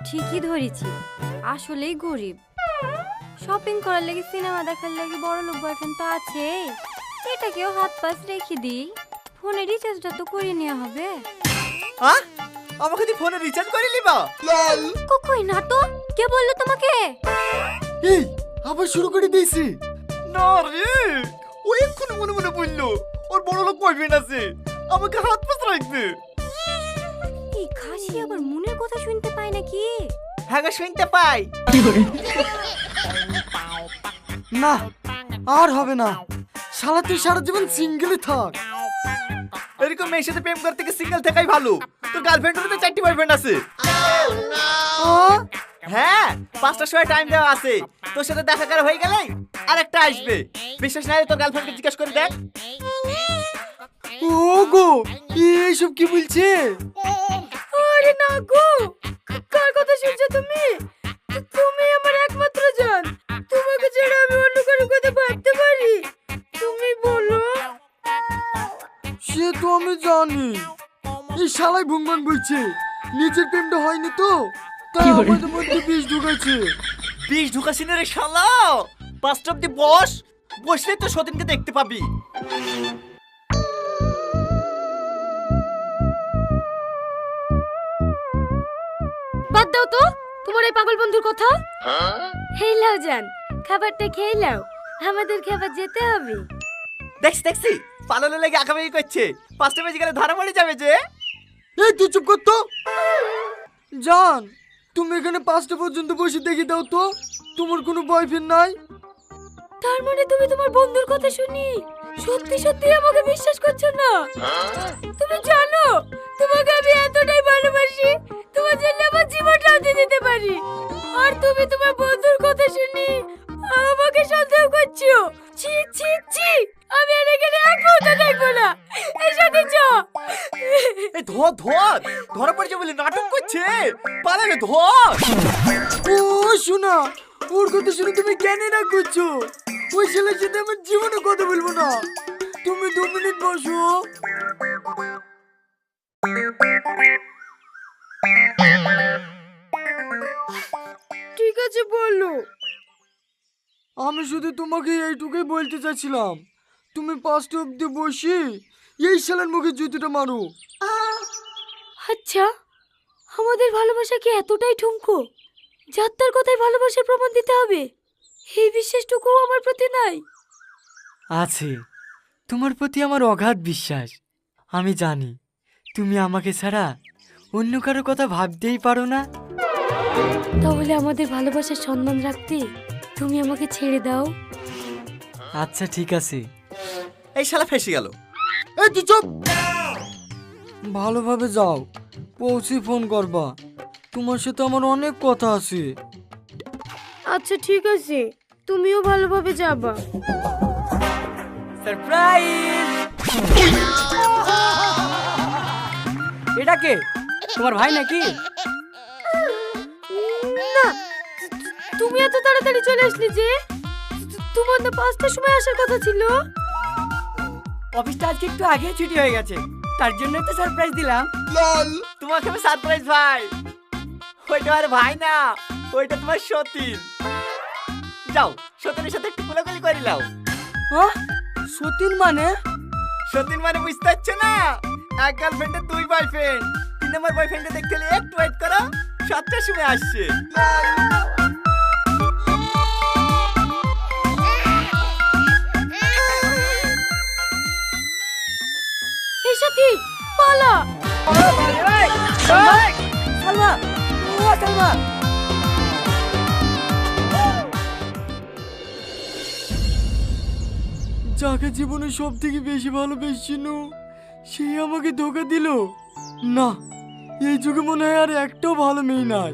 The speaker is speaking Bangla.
ঠিকই ধরেছি, আসলেই গরিব। শপিং করার লাগি, সিনেমা দেখার লাগি বড় লোক বয়ফ্রেন্ড তো আছে, এটাকেও হাত পাশ রেখে দিই। ফোনে রিচার্জটা তো করে নেওয়া হবে। আমাকে তুই ফোনে রিচার্জ করে নিবা? কই না তো, কে বললো তোমাকে? এই আবার শুরু করে দিয়েছি। না রে, ও এক্ষুনি মনে মনে বললো ওর বড় লোক বয়ফ্রেন্ড আছে, আমাকে হাত পাশ রাখবে। এই খাসি আবার মনের কথা শুনতে পায় নাকি? হ্যাঁ গো, শুনতে পাই। না আর হবে না, শালা তুই সারা জীবন সিঙ্গেলই থাক। এরকম মেয়ের সাথে প্রেম করতে গিয়ে সিঙ্গেল থাকাই ভালো। তোর গার্লফ্রেন্ডের তো 4টি বয়ফ্রেন্ড আছে। হ্যাঁ, 5টার সময় টাইম দেওয়া আছে, তোর সাথে দেখা করা হয়ে গেলে আর একটা আসবে। বিশ্বাস না হলে তোর গার্লফ্রেন্ডকে জিজ্ঞেস করে দেখ। ও গো, এইসব কি বলছে? আরে না গো, কার কথা শুনছো তুমি? তুমি আমার একমাত্র জান, তোমাকে ছাড়া আমি অন্য কারো কথা ভাবতে পারি? তুমি বলো। সে তো আমি জানি, এই শালাই ভুংভাং বলছে, নিজের প্রেমটা হয়নি তো তাই আমাদের মধ্যে বিষ ঢুকেছে। বিষ ঢুকাছি না রে শালা। 5টা অব্দি বস, বসলে তো সতীনকে দেখতে পাবি। বাদ দাও তো তোমার এই পাগল বন্ধুর কথা। হেই লাও জান, খাবারটা খেয়ে নাও, আমাদের খাবার যেতে হবে। দেখছি পালানো লেগে আঁকাবাকি করছে। 5টা বেজে গেলে ধরা পড়ে যাবে যে। এই তুই চুপ কর তো। জান, তুমি এখানে 5টা পর্যন্ত বসে দেখে দাও তো, তোমার কোনো বয়ফ্রেন্ড নাই? তার মানে তুমি তোমার বন্ধুর কথা শুনি সত্যি সত্যি আমাকে বিশ্বাস করছো না? তুমি জানো তোমাকে আমি এতটাই ভালোবাসি, তোমার জন্য আমার জীবনটাও দিয়ে দিতে পারি, আর তুমি তোমার বন্ধুর কথা শুনি আমাকে সন্দেহ করছো। ছি ছি ছি, আমি আর এখানে এক মুহূর্ত দেখবো না, এর সাথে চ। এই ধরা পড়ে যাবে বলে নাটক করছে। পালালে ধর। ও শোনা, ওর কথা শুনে তুমি কেন না করছো? ওই ছেলের সাথে আমার জীবনে কথা বলবো না। তুমি 2 মিনিট বসো। ঠিক আছে বলো। আমি শুধু তোমাকে এইটুকুই বলতে চাইছিলাম, তুমি 5টা অব্দি বসি এই শালার মুখে জুতিটা মারো। আচ্ছা, আমাদের ভালোবাসা কি এতটাই ঠুনকো যার তার কথায় ভালোবাসার প্রমাণ দিতে হবে? এই বিশ্বাসটুকু আমার প্রতি নাই। আছে, তোমার প্রতি আমার অগাধ বিশ্বাস। আমি জানি তুমি আমাকে ছাড়া অন্য কারো কথা ভাবতেই পারো না। তাহলে আমাদের ভালোবাসার সম্মান রাখতে তুমি আমাকে ছেড়ে দাও। আচ্ছা ঠিক আছে। এই শালা ফেসে গেল। এই তুই চুপ। ভালোভাবে যাও, পৌঁছে ফোন করবা, তোমার সাথে আমার অনেক কথা আছে। আচ্ছা ঠিক আছে, তুমিও ভালোভাবে যাবা। সারপ্রাইজ! এটা কে? তোমার ভাই নাকি? না, তুমি এত তাড়াতাড়ি চলে আসলে যে? তোমার তো 5টার সময় আসার কথা ছিল। অফিসটা আজকে একটু আগে ছুটি হয়ে গেছে, তার জন্য তো সারপ্রাইজ দিলাম। তোমাকে আমি সারপ্রাইজ ভাই। ওইটা আর ভাই না, ওইটা তোমার সতীন। যাও, সতীনের সাথে একটু কোলাকুলি করে নাও। হ্যাঁ, সতীন মানে? সতীন মানে বুঝতে পারছো না? এক গার্লফ্রেন্ডের 2 বয়ফ্রেন্ড। 3 নম্বর বয়ফ্রেন্ডে দেখতে হলে একটু ওয়েট করো, 7টার সময় আসছে। এই সাথী পালা। সালমা, ও সালমা! যাকে জীবনে সব থেকে বেশি ভালোবেসেছিল সে আমাকে ধোকা দিল। না, এই যুগে মনে হয় আর একটাও ভালো মেয়ে নাই।